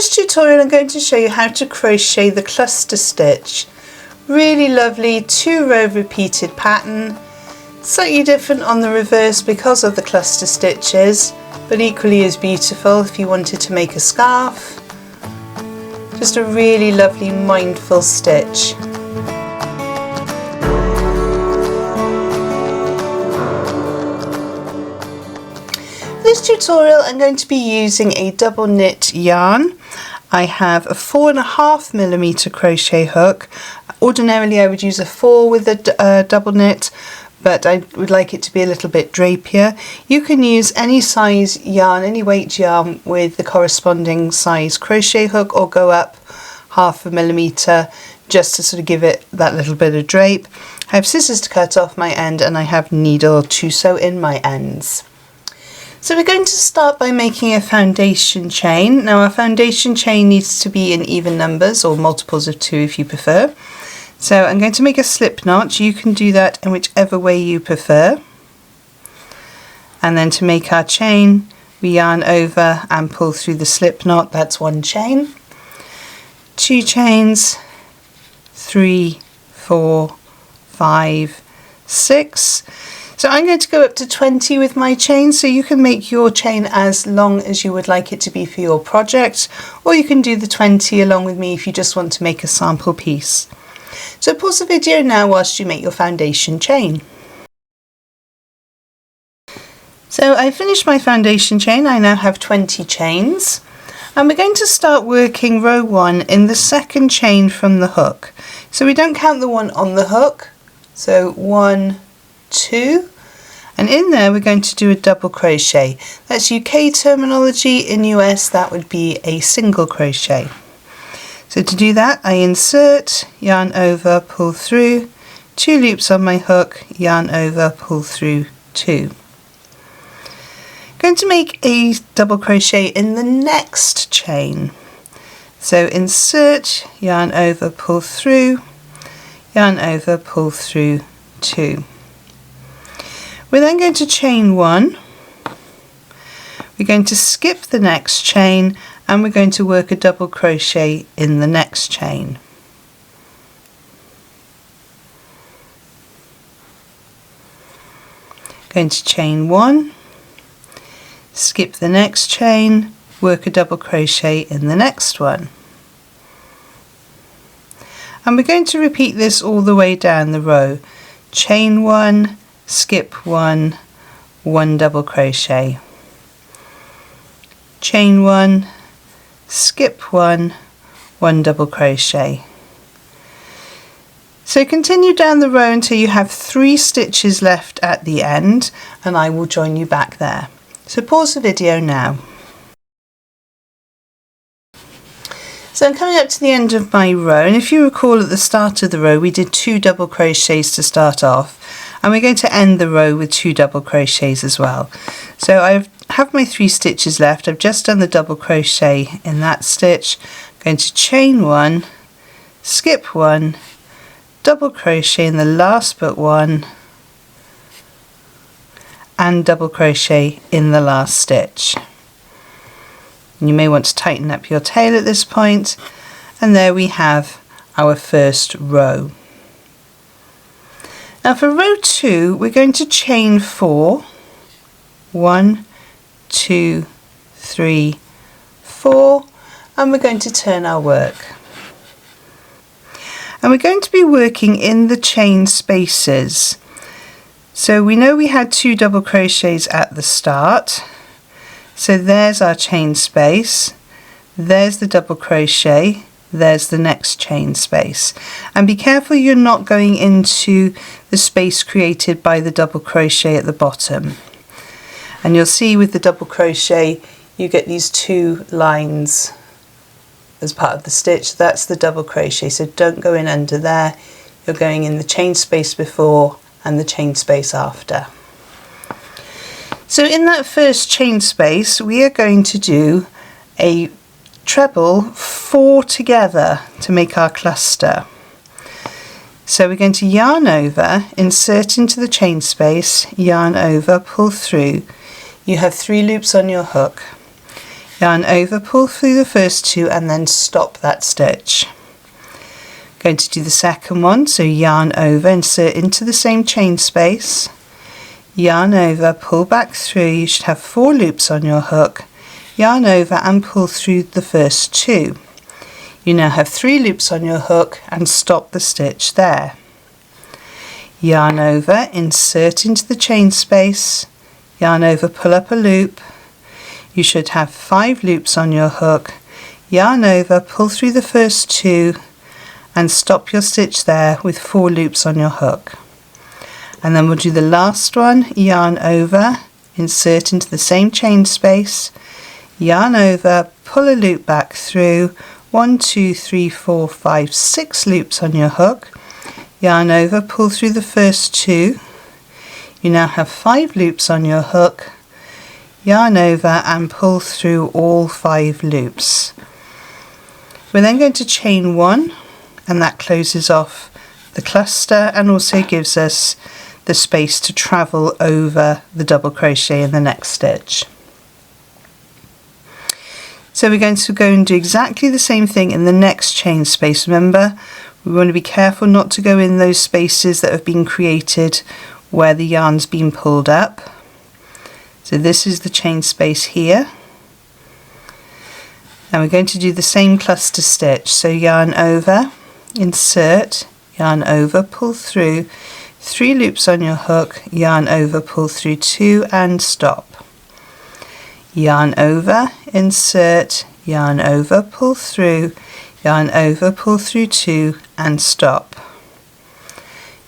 this tutorial I'm going to show you how to crochet the cluster stitch. Really lovely 2-row repeated pattern, slightly different on the reverse because of the cluster stitches, but equally as beautiful if you wanted to make a scarf. Just a really lovely mindful stitch. For this tutorial I'm going to be using a double knit yarn. I have a 4.5mm crochet hook. Ordinarily I would use a 4 with a double knit, but I would like it to be a little bit drapier. You can use any size yarn, any weight yarn with the corresponding size crochet hook, or go up 0.5mm just to sort of give it that little bit of drape. I have scissors to cut off my end and I have needle to sew in my ends. So we're going to start by making a foundation chain. Now our foundation chain needs to be in even numbers, or multiples of 2 if you prefer. So I'm going to make a slip knot. You can do that in whichever way you prefer. And then to make our chain, we yarn over and pull through the slip knot. That's 1 chain, 2 chains, 3, 4, 5, 6. So I'm going to go up to 20 with my chain, so you can make your chain as long as you would like it to be for your project, or you can do the 20 along with me if you just want to make a sample piece. So pause the video now whilst you make your foundation chain. So I finished my foundation chain. I now have 20 chains, and we're going to start working row 1 in the 2nd chain from the hook. So we don't count the one on the hook. So 1, 2, and in there we're going to do a double crochet. That's UK terminology. In US that would be a single crochet. So to do that, I insert, yarn over, pull through, 2 loops on my hook, yarn over, pull through 2. Going to make a double crochet in the next chain. So insert, yarn over, pull through, yarn over, pull through 2. We're then going to chain 1, we're going to skip the next chain, and we're going to work a double crochet in the next chain. Going to chain 1, skip the next chain, work a double crochet in the next one. And we're going to repeat this all the way down the row. Chain 1, skip 1, 1 double crochet, chain 1, skip 1, 1 double crochet. So continue down the row until you have 3 stitches left at the end, and I will join you back there. So pause the video now. So I'm coming up to the end of my row, and if you recall at the start of the row we did 2 double crochets to start off, and we're going to end the row with 2 double crochets as well. So I have my 3 stitches left. I've just done the double crochet in that stitch. I'm going to chain 1, skip 1, double crochet in the last but 1, and double crochet in the last stitch. You may want to tighten up your tail at this point, and there we have our first row. Now for row 2 we're going to chain 4, 1, 2, 3, 4, and we're going to turn our work. And we're going to be working in the chain spaces. So we know we had 2 double crochets at the start. So there's our chain space, there's the double crochet, there's the next chain space. And be careful you're not going into the space created by the double crochet at the bottom. And you'll see with the double crochet you get these 2 lines as part of the stitch. That's the double crochet, so don't go in under there. You're going in the chain space before and the chain space after. So in that first chain space we are going to do a treble 4 together to make our cluster. So we're going to yarn over, insert into the chain space, yarn over, pull through. You have 3 loops on your hook. yarn over, pull through the first 2 and then stop that stitch. Going to do the second one, so yarn over, insert into the same chain space, yarn over, pull back through. You should have 4 loops on your hook, yarn over and pull through the first 2. You now have 3 loops on your hook and stop the stitch there. Yarn over, insert into the chain space, yarn over, pull up a loop. You should have 5 loops on your hook, yarn over, pull through the first 2 and stop your stitch there with 4 loops on your hook. And then we'll do the last one, yarn over, insert into the same chain space, yarn over, pull a loop back through, 1, 2, 3, 4, 5, 6 loops on your hook, yarn over, pull through the first 2. You now have 5 loops on your hook, yarn over and pull through all 5 loops. We're then going to chain 1, and that closes off the cluster and also gives us the space to travel over the double crochet in the next stitch. So we're going to go and do exactly the same thing in the next chain space. Remember, we want to be careful not to go in those spaces that have been created where the yarn's been pulled up. So this is the chain space here. And we're going to do the same cluster stitch. So yarn over, insert, yarn over, pull through, 3 loops on your hook, yarn over, pull through 2 and stop. Yarn over, insert, yarn over, pull through, yarn over, pull through 2 and stop.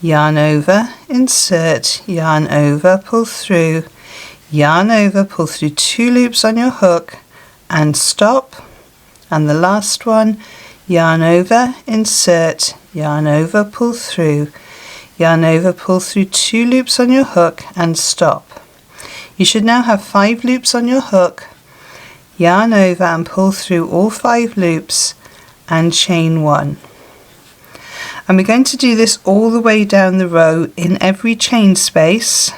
Yarn over, insert, yarn over, pull through, yarn over, pull through 2 loops on your hook and stop. And the last one, yarn over, insert, yarn over, pull through, yarn over, pull through 2 loops on your hook and stop. You should now have 5 loops on your hook, yarn over and pull through all 5 loops and chain 1. And we're going to do this all the way down the row in every chain space.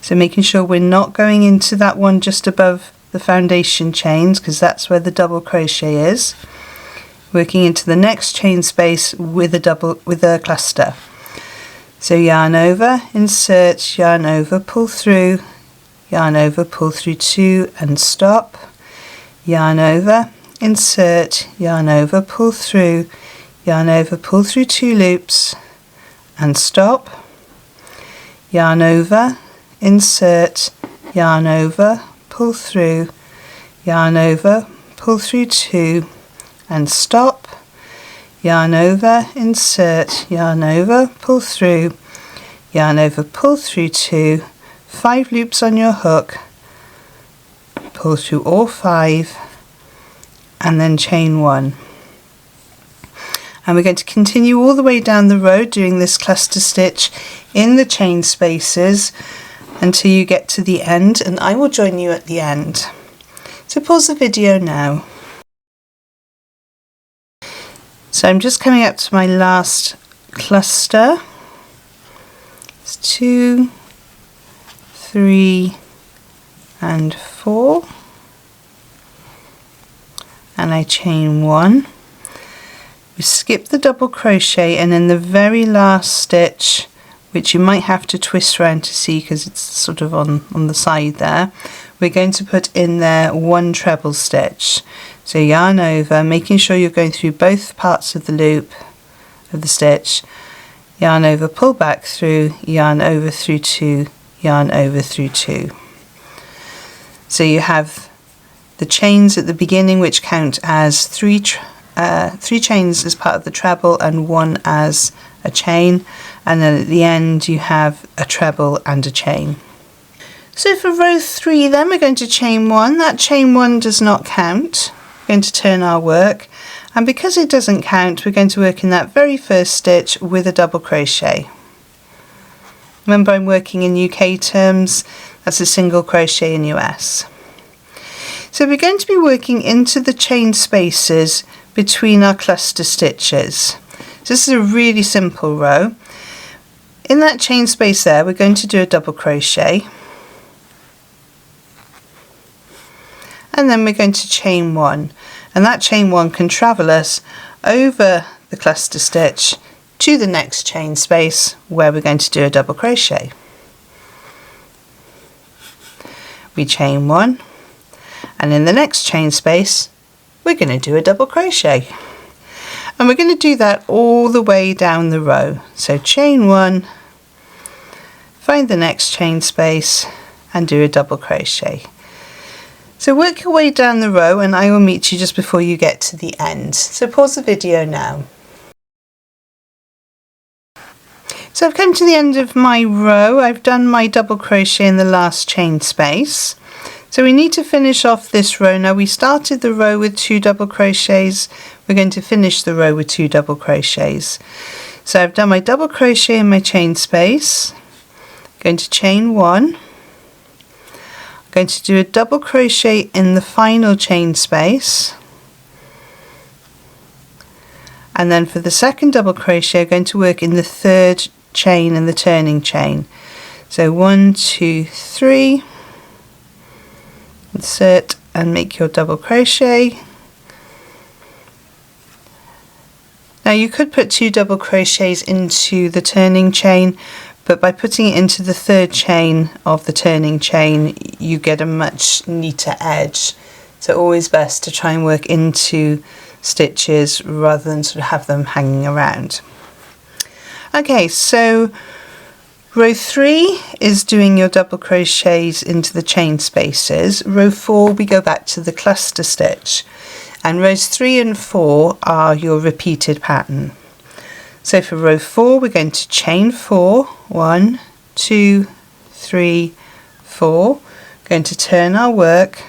So making sure we're not going into that one just above the foundation chains, because that's where the double crochet is. Working into the next chain space with a cluster. So yarn over, insert, yarn over, pull through, yarn over, pull through 2 and stop. Yarn over, insert, yarn over, pull through, yarn over, pull through 2 loops and stop. Yarn over, insert, yarn over, pull through, yarn over, pull through 2 and stop. Yarn over, insert, yarn over, pull through, yarn over, pull through 2, 5 loops on your hook, pull through all 5 and then chain 1. And we're going to continue all the way down the row doing this cluster stitch in the chain spaces until you get to the end, and I will join you at the end. So pause the video now. So I'm just coming up to my last cluster. It's 2, 3 and 4, and I chain 1. We skip the double crochet, and in the very last stitch, which you might have to twist around to see because it's sort of on the side there, we're going to put in there 1 treble stitch. So yarn over, making sure you're going through both parts of the loop of the stitch, yarn over, pull back through, yarn over through 2, yarn over through 2. So you have the chains at the beginning, which count as 3 chains as part of the treble and 1 as a chain, and then at the end you have a treble and a chain. So for row 3 then we're going to chain 1. That chain 1 does not count. We're going to turn our work, and because it doesn't count, we're going to work in that very first stitch with a double crochet. Remember, I'm working in UK terms, that's a single crochet in US. So we're going to be working into the chain spaces between our cluster stitches. So this is a really simple row. In that chain space there, we're going to do a double crochet, and then we're going to chain 1, and that chain 1 can travel us over the cluster stitch to the next chain space where we're going to do a double crochet. We chain 1, and in the next chain space we're going to do a double crochet, and we're going to do that all the way down the row. So chain 1, find the next chain space and do a double crochet. So work your way down the row and I will meet you just before you get to the end. So pause the video now. So I've come to the end of my row. I've done my double crochet in the last chain space. So we need to finish off this row. Now we started the row with 2 double crochets. We're going to finish the row with 2 double crochets. So I've done my double crochet in my chain space. Going to chain 1. I'm going to do a double crochet in the final chain space, and then for the second double crochet I'm going to work in the 3rd chain and the turning chain. So 1, 2, 3, insert and make your double crochet. Now you could put 2 double crochets into the turning chain, but by putting it into the 3rd chain of the turning chain you get a much neater edge. So always best to try and work into stitches rather than sort of have them hanging around. Okay, so row 3 is doing your double crochets into the chain spaces. Row 4 we go back to the cluster stitch, and rows 3 and 4 are your repeated pattern. So for row 4 we're going to chain 4, 1, 2, 3, 4, going to turn our work,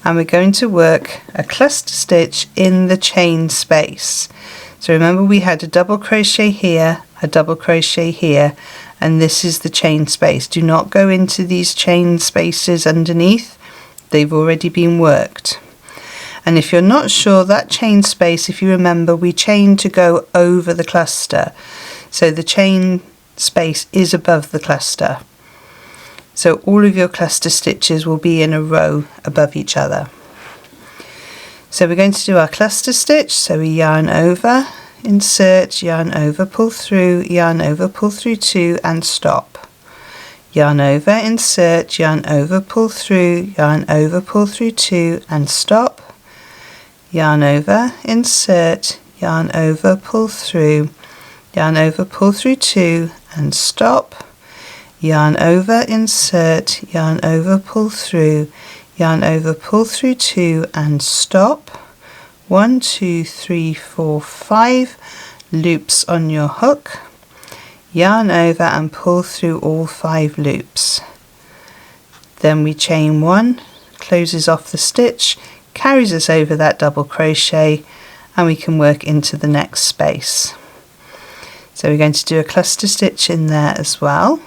and we're going to work a cluster stitch in the chain space. So remember we had a double crochet here, a double crochet here, and this is the chain space. Do not go into these chain spaces underneath, they've already been worked. And if you're not sure, that chain space, if you remember, we chain to go over the cluster. So the chain space is above the cluster. So all of your cluster stitches will be in a row above each other. So we're going to do our cluster stitch. So we yarn over, insert, yarn over, pull through, yarn over, pull through 2 and stop. Yarn over, insert, yarn over, pull through, yarn over, pull through 2 and stop. Yarn over, insert, yarn over, pull through, yarn over, pull through 2 and stop. Yarn over, insert, yarn over, pull through, yarn over, pull through 2 and stop. 1, 2, 3, 4, 5 loops on your hook. Yarn over and pull through all 5 loops. Then we chain 1, closes off the stitch, carries us over that double crochet, and we can work into the next space. So we're going to do a cluster stitch in there as well.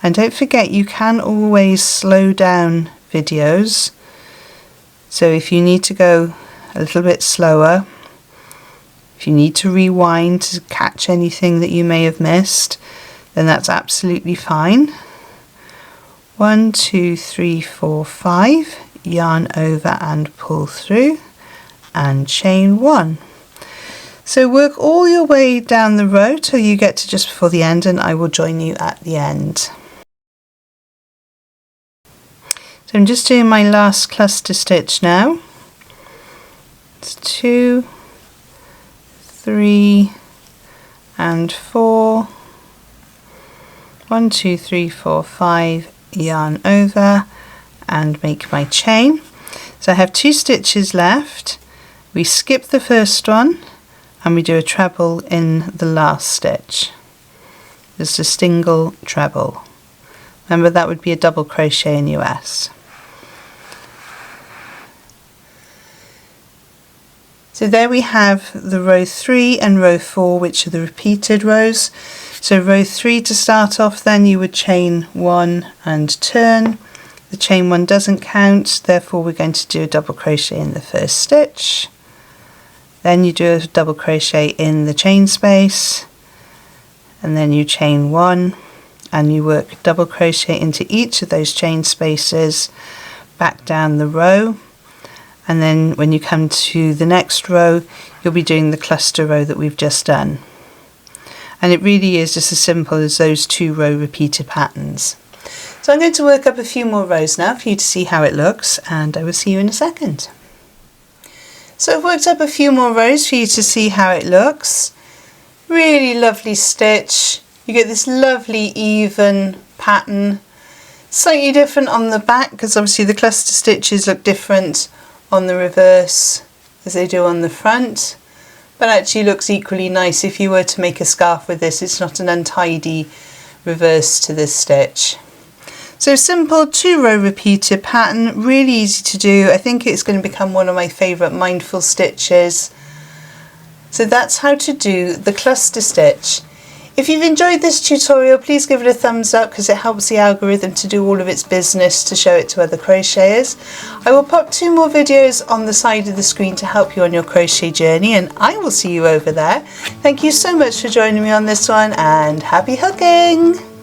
And don't forget, you can always slow down videos. So if you need to go a little bit slower, if you need to rewind to catch anything that you may have missed, then that's absolutely fine. 1, 2, 3, 4, 5. Yarn over and pull through and chain 1. So work all your way down the row till you get to just before the end, and I will join you at the end. So I'm just doing my last cluster stitch now. It's 2, 3 and 4. 1, 2, 3, 4, 5, yarn over and make my chain. So I have 2 stitches left. We skip the first one and we do a treble in the last stitch. Just a single treble. Remember, that would be a double crochet in US. So there we have the row 3 and row 4, which are the repeated rows. So row 3 to start off, then you would chain 1 and turn. The chain 1 doesn't count, therefore we're going to do a double crochet in the first stitch. Then you do a double crochet in the chain space, and then you chain 1 and you work double crochet into each of those chain spaces, back down the row, and then when you come to the next row you'll be doing the cluster row that we've just done. And it really is just as simple as those 2 row repeated patterns. So I'm going to work up a few more rows now for you to see how it looks, and I will see you in a second. So I've worked up a few more rows for you to see how it looks. Really lovely stitch. You get this lovely even pattern. Slightly different on the back because obviously the cluster stitches look different on the reverse as they do on the front, but actually looks equally nice if you were to make a scarf with this. It's not an untidy reverse to this stitch. So simple 2 row repeated pattern, really easy to do. I think it's going to become one of my favourite mindful stitches. So that's how to do the cluster stitch. If you've enjoyed this tutorial, please give it a thumbs up because it helps the algorithm to do all of its business to show it to other crocheters. I will pop 2 more videos on the side of the screen to help you on your crochet journey, and I will see you over there. Thank you so much for joining me on this one, and happy hooking!